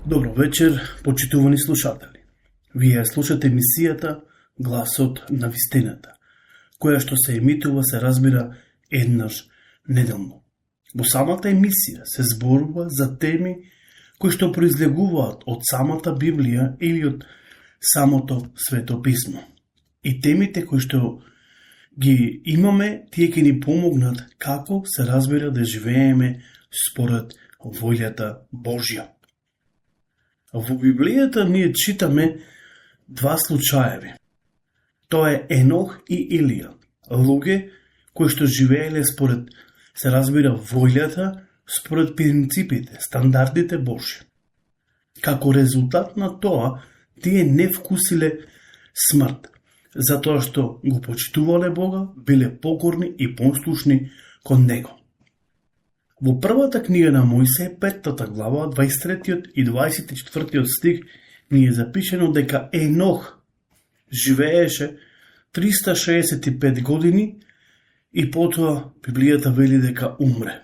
Добро вечер, почитувани слушатели. Вие слушате емисијата Гласот на вистината, која што се емитува, се разбира, еднаш неделно. Во самата емисија се зборува за теми кои што произлегуваат од самата Библија или од самото Свето писмо. И темите кои што ги имаме, тие ќе ни помогнат како се разбира да живееме според волјата Божја. Во Библијата ние читаме два случаеви. Тоа е Енох и Илија, луѓе кои што живееле според, се разбира, волјата, според принципите, стандардите Божји. Како резултат на тоа, тие не вкусиле смрт, затоа што го почитувале Бога, биле покорни и послушни кон Него. Во првата книга на Мојсеј, 5 глава, 23 и 24 стих, ни е запишено дека Енох живееше 365 години и потоа Библијата вели дека умре.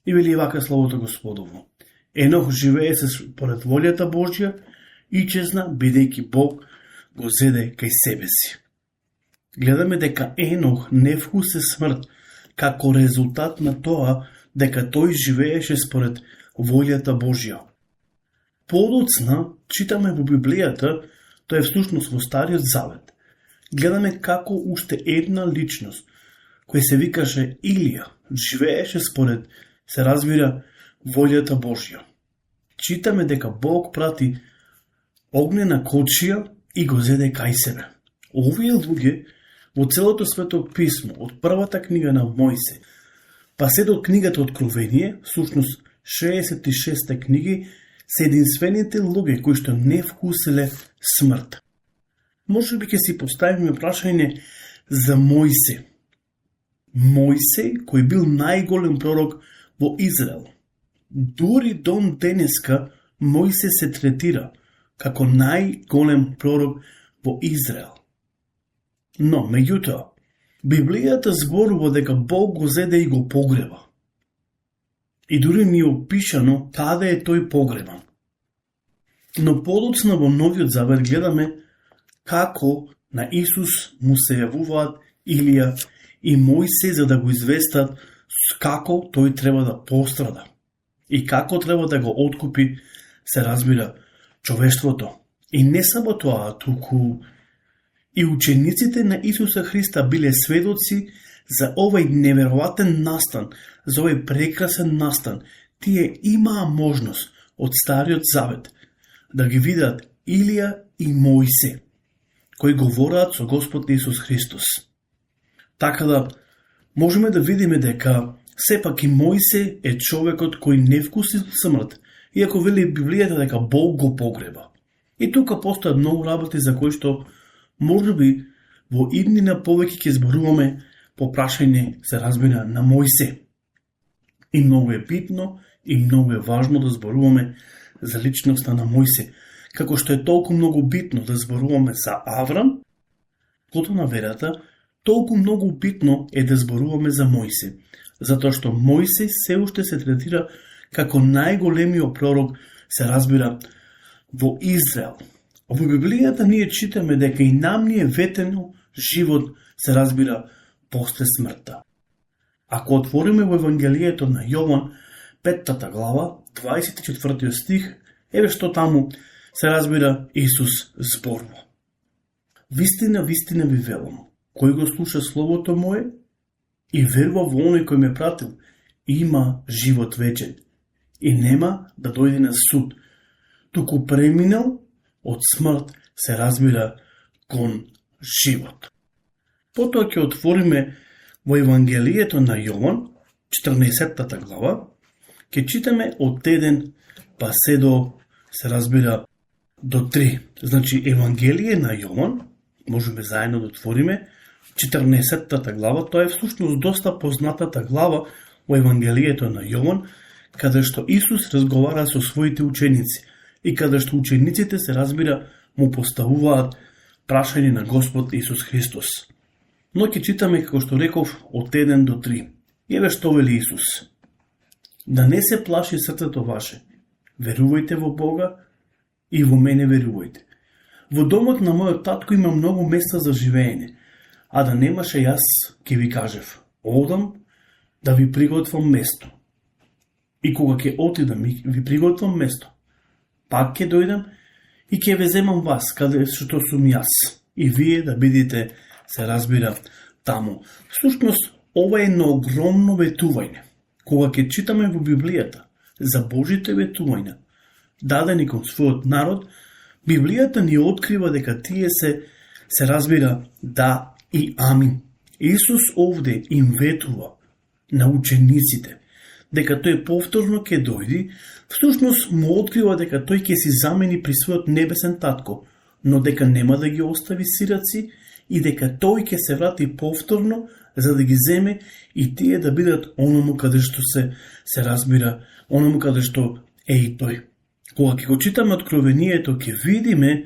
И вели вака Словото Господово: Енох живееше според волјата Божја и чезна, бидејќи Бог го зеде кај себе си. Гледаме дека Енох не вкуси смрт како резултат на тоа дека тој живееше според волјата Божја. Подоцна читаме во Библијата, тоа е всушност во Стариот Завет, гледаме како уште една личност, која се викаше Илија, живееше според, се разбира, волјата Божја. Читаме дека Бог прати огнена кочија и го зеде кај себе. Овие луѓе во целото Свето писмо, од првата книга на Мојсеј, па се до книгата Откровение, всушност 66 книги, се единствените луѓе кои што не вкусиле смрт. Може би ќе си поставиме прашање за Мојсеј. Мојсеј, кој бил најголем пророк во Израел. Дури до денеска Мојсеј се третира како најголем пророк во Израел. Но, меѓутоа, Библијата зборува дека Бог го зеде и го погреба. И дури ни е опишано каде е тој погребан. Но подоцна во Новиот Завет гледаме како на Исус му се јавуваат Илија и Мојсеј за да го известат како тој треба да пострада и како треба да го откупи, се разбира, човештвото. И не само тоа, туку и учениците на Исуса Христа биле сведоци за овој неверојатен настан, за овој прекрасен настан. Тие имаа можност од Стариот Завет да ги видат Илија и Мојсеј, кои говорат со Господ Исус Христос. Така да, можеме да видиме дека сепак и Мојсеј е човекот кој не вкуси смрт, иако вели Библијата дека Бог го погреба. И тука постојат многу работи за кои што може би во иднина повеќе ќе зборуваме по прашање, се разбира, на Мојсеј. И многу е битно и многу е важно да зборуваме за личноста на Мојсеј, како што е толку многу битно да зборуваме за Аврам, плотот на верата, толку многу битно е да зборуваме за Мојсеј, затоа што Мојсеј се уште се третира како најголемиот пророк, се разбира, во Израел. Во Библијата ние читаме дека и нам ни е ветено живот, се разбира, после смртта. Ако отвориме во Евангелието на Јован, 5 глава, 24 стих, еве што таму, се разбира, Исус зборува. Вистина, вистина ви велам, кој го слуша Словото Мое и верува во оној кој ме пратил, има живот вечен и нема да дојде на суд, туку преминал од смрт, се разбира, кон живот. Потоа ќе отвориме во Евангелието на Јован, 14 глава, ќе читаме од 1 па се до, се разбира, до 3. Значи, Евангелие на Јован, можеме заедно да отвориме, 14 глава, тоа е всушност доста познатата глава во Евангелието на Јован, каде што Исус разговара со своите ученици и каде што учениците, се разбира, му поставуваат прашање на Господ Исус Христос. Но ќе читаме, како што реков, од 1 до 3. И еве што вели Исус: Да не се плаши срцето ваше, верувајте во Бога и во мене верувајте. Во домот на мојот татко има многу места за живеење, а да немаше јас, ќе ви кажев, одам да ви приготвам место. И кога ќе отидам и ви приготвам место, пак ќе дојдам и ќе ве земам вас, каде што сум јас, и вие да бидите, се разбира, таму. Всушност, ова е едно огромно ветување. Кога ќе читаме во Библијата за Божите ветувања, дадени кон својот народ, Библијата ни открива дека тие се разбира да и амин. Исус овде им ветува на учениците дека тој повторно ќе дојди, всушност му открива дека тој ќе си замени при својот небесен татко, но дека нема да ги остави сираци и дека тој ќе се врати повторно за да ги земе и тие да бидат оному каде што се разбира, оному каде што е и тој. Кога ќе го читаме Откровението, ќе видиме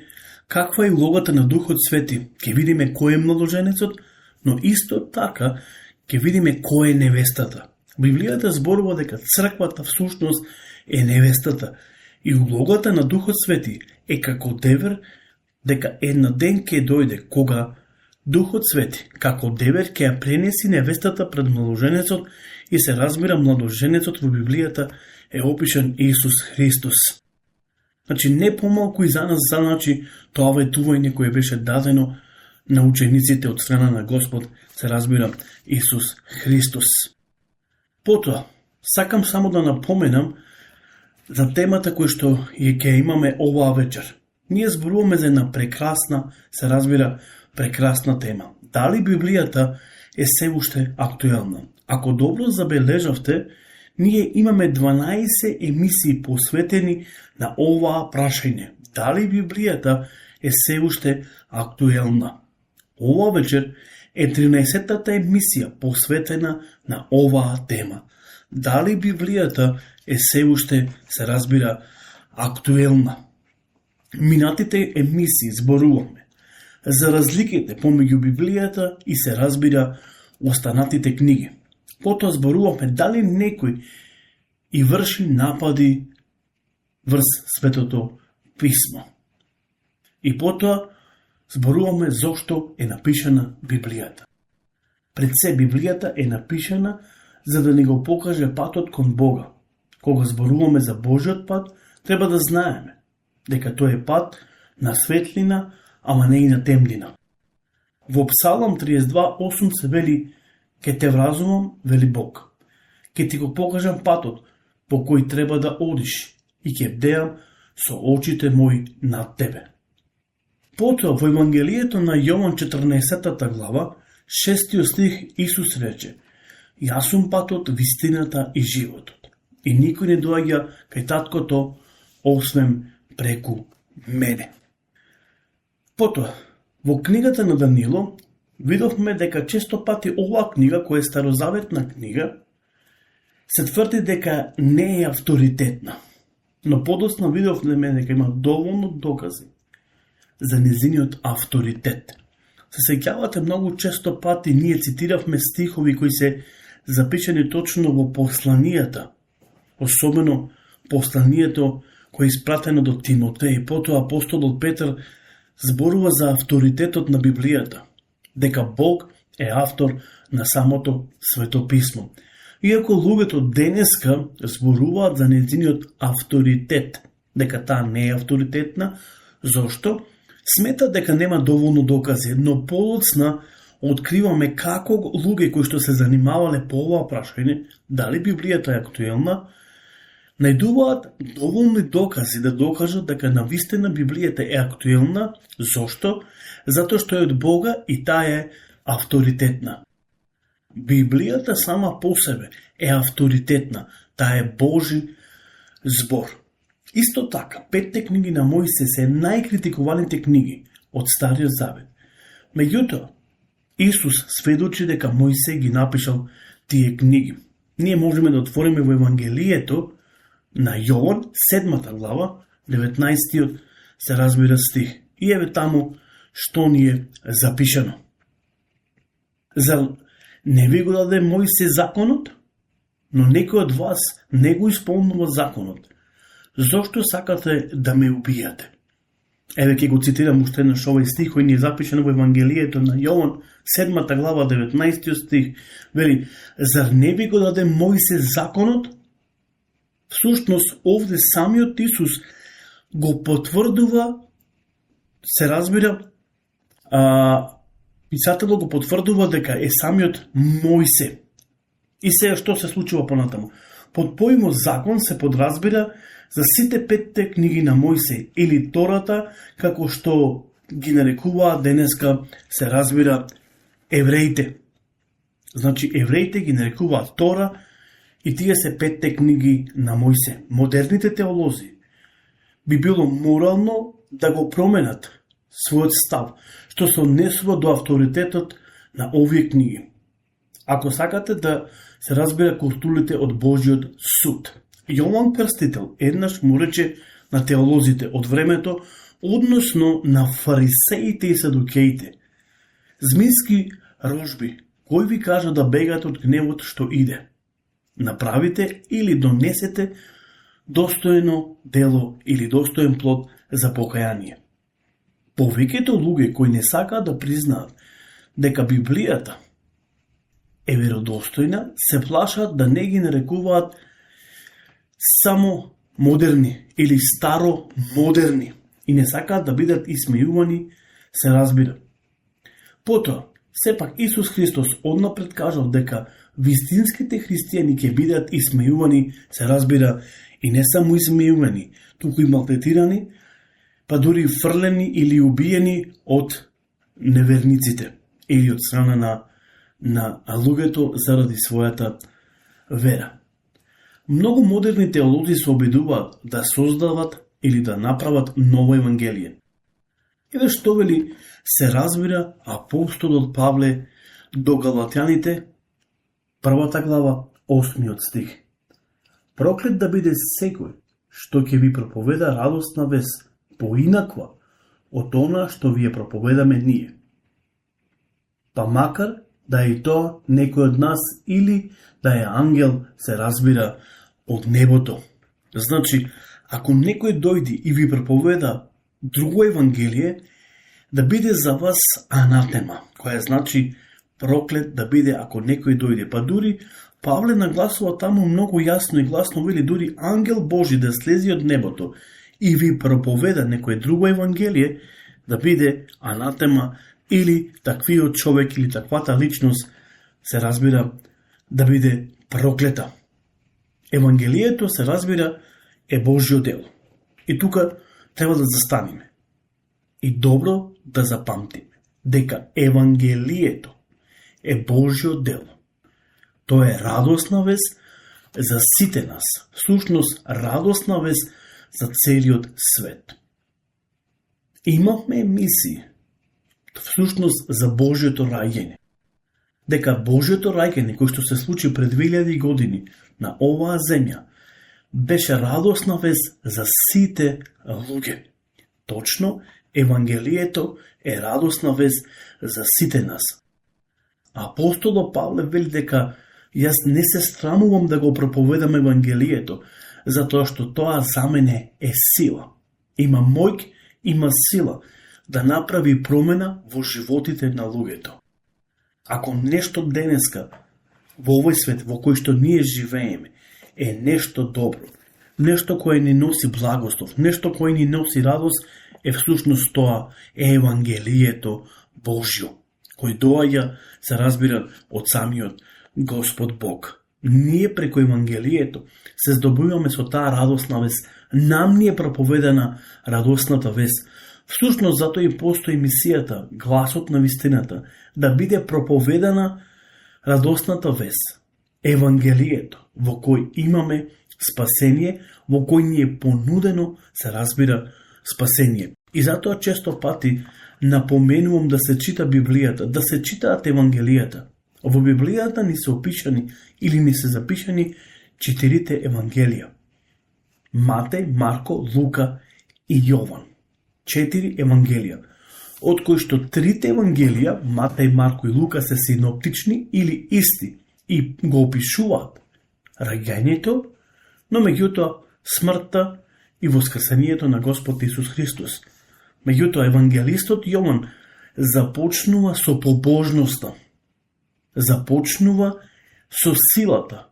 каква е улогата на Духот Свети, ќе видиме кој е младоженецот, но исто така ќе видиме кој е невестата. Библијата зборува дека црквата всушност е невестата и улогата на Духот Свети е како девер, дека една ден ќе дојде кога Духот Свети, како девер, ќе ја пренеси невестата пред младоженецот и се разбира младоженецот во Библијата е опишан Исус Христос. Значи, не помалку и за нас значи тоа ветување кое беше дадено на учениците од страна на Господ, се разбира Исус Христос. Потоа, сакам само да напоменам за темата која што ќе имаме оваа вечер. Ние зборуваме за една прекрасна, се разбира, прекрасна тема. Дали Библијата е се уште актуелна? Ако добро забележавте, ние имаме 12 емисии посветени на оваа прашање. Дали Библијата е се уште актуелна? Ова вечер е 13-та емисија посветена на оваа тема. Дали Библијата е се уште, се разбира, актуелна? Минатите емисии зборуваме за разликите помеѓу Библијата и се разбира останатите книги. Потоа зборуваме дали некој и врши напади врз Светото Писмо. И потоа зборуваме зошто е напишана Библијата. Пред се Библијата е напишана за да ни го покаже патот кон Бога. Кога зборуваме за Божиот пат, треба да знаеме дека тој е пат на светлина, ама не и на темнина. Во Псалам 32:8 се вели: ке те вразумам, вели Бог. Ке ти го покажам патот по кој треба да одиш и ке бдеам со очите мои над тебе. Потоа во Евангелието на Јован 14 глава, 6 стих, Исус рече: Јас сум патот, вистината и животот. И никој не доаѓа кај таткото освен преку мене. Потоа, во книгата на Данило, видовме дека често пати оваа книга, која е старозаветна книга, се тврди дека не е авторитетна. Но подоцна видовме дека има доволно докази за незиниот авторитет. Се сеќавате, многу често пати ние цитиравме стихови кои се запишани точно во посланијата, особено посланието кој е испратено до Тимотеј. Потоа апостолот Петар зборува за авторитетот на Библијата, дека Бог е автор на самото Свето Писмо. Иако луѓето денеска зборуваат за нејзиниот авторитет, дека таа не е авторитетна, зошто? Сметат дека нема доволно докази, но подоцна откриваме како луѓе кои што се занимавале по оваа прашање, дали Библијата е актуелна, најдуваат доволни докази да докажат дека навистина Библијата е актуелна. Зошто? Затоа што е од Бога и таа е авторитетна. Библијата сама по себе е авторитетна, таа е Божи збор. Исто така, 5 книги на Мојсе се најкритикуваните книги од Стариот Завет. Меѓутоа, Исус сведочи дека Мојсе ги напишал тие книги. Ние можеме да отвориме во Евангелието на Јован, 7 глава, 19 се разбира стих. И еве таму што ни е запишано. За не ви го даде Мојсе законот, но некој од вас не го исполнува законот. Зошто сакате да ме убијате? Еве ќе го цитирам уште еднаш овој стих кој ни е запишан во Евангелието на Јован, 7 глава, 19 стих, вели: зар не би го даде Мојсе законот? Всушност, овде самиот Исус го потврдува, се разбира, писателот го потврдува дека е самиот Мојсе. И сега што се случува понатаму? Под поимот закон се подразбира за сите 5 книги на Мојсе или Тората, како што ги нарекуваат денеска, се разбира, евреите. Значи, евреите ги нарекуваат Тора и тие се 5 книги на Мојсе. Модерните теолози би било морално да го променат својот став, што се однесува до авторитетот на овие книги. Ако сакате да се разбира културите од Божиот суд. Јован Крстител еднаш му рече на теолозите од времето, односно на фарисеите и садукеите: змиски рожби, кој ви кажа да бегате од гневот што иде? Направите или донесете достојно дело или достоен плод за покаяние. Повеќето луѓе кои не сакаат да признаат дека Библијата е веродостојна, се плашат да не ги нарекуваат само модерни или старо модерни и не сакаат да бидат исмејувани, се разбира. Потоа, сепак Исус Христос однапред кажал дека вистинските христијани ќе бидат исмејувани, се разбира, и не само исмејувани, туку и малтретирани, па дури фрлени или убиени од неверниците или од страна на луѓето заради својата вера. Многу модерни теолози се обидуваат да создават или да направат ново евангелие. Еве што вели, се разбира, апостолот Павле до Галатјаните, 1 глава, 8 стих. Проклет да биде секој што ќе ви проповеда радосна вест поинаква од она што ви ја проповедаме ние. Па макар да е тоа некој од нас или да е ангел, се разбира, од небото. Значи, ако некој дојди и ви проповеда друго евангелие, да биде за вас анатема, која значи проклет да биде ако некој дојде. Па дури Павле нагласува таму многу јасно и гласно, вели дури ангел Божи да слези од небото и ви проповеда некој друго евангелие, да биде анатема, или таквиот човек или таквата личност, се разбира, да биде проклета. Евангелието, се разбира, е Божјо дело. И тука треба да застанеме. И добро да запамтиме дека Евангелието е Божјо дело. Тоа е радосна вест за сите нас. Всушност, радосна вест за целиот свет. Имавме емисии, всушност, за Божјото раѓање. Дека Божјото раѓање, кој што се случи пред 2000 години на оваа земја, беше радосна вест за сите луѓе. Точно, Евангелието е радосна вест за сите нас. Апостолот Павле вели дека јас не се срамувам да го проповедам Евангелието, затоа што тоа за мене е сила. Има моќ, има сила да направи промена во животите на луѓето. Ако нешто денеска во овој свет во кој што ние живееме е нешто добро, нешто кое ни носи благослов, нешто кое ни носи радост, е всушност тоа е Евангелието Божјо, кој доаѓа, се разбира, од самиот Господ Бог. Ние преку Евангелието се здобиваме со таа радосна вест. Нам ни е проповедана радосната вест. Всушност, затоа и постои мисијата, гласот на вистината, да биде проповедана радосната вест. Евангелието, во кој имаме спасение, во кој ни е понудено, се разбира, спасение. И затоа често пати напоменувам да се чита Библијата, да се читаат Евангелијата. Во Библијата ни се опишани или ни се запишани 4 Евангелија. Матеј, Марко, Лука и Јован. 4 Евангелија, од кои што 3 Евангелија, Матеј, Марко и Лука, се синоптични или исти и го опишуваат раѓањето, но меѓутоа смртта и воскресението на Господ Исус Христос. Меѓутоа, евангелистот Јован започнува со побожноста, започнува со силата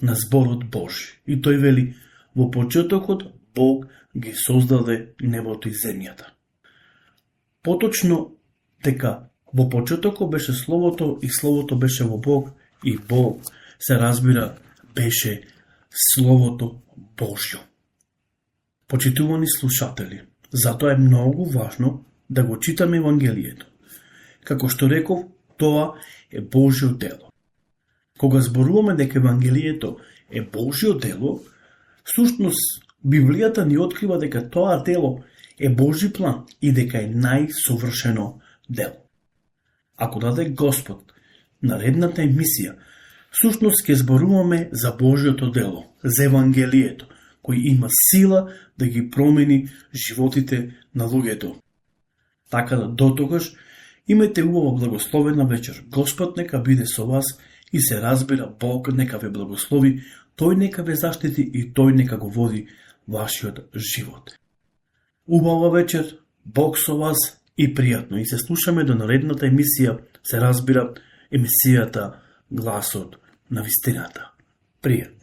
на зборот Божи. И тој вели, во почетокот Бог ги создаде небото и земјата. Поточно дека во почетокот беше Словото и Словото беше во Бог и Бог, се разбира, беше Словото Божјо. Почитувани слушатели, затоа е многу важно да го читаме Евангелието. Како што реков, тоа е Божјо дело. Кога зборуваме дека Евангелието е Божјо дело, всушност Библијата ни открива дека тоа дело е Божи план и дека е најсовршено дело. Ако даде Господ наредната емисија, всушност ќе зборуваме за Божјото дело, за Евангелието, кој има сила да ги промени животите на луѓето. Така да дотогаш имајте убава благословена вечер. Господ нека биде со вас и се разбира Бог нека ве благослови, тој нека ве заштити и тој нека го води вашиот живот. Убава вечер, Бог со вас и пријатно. И се слушаме до наредната емисија, се разбира емисијата Гласот на вистината. Пријатно.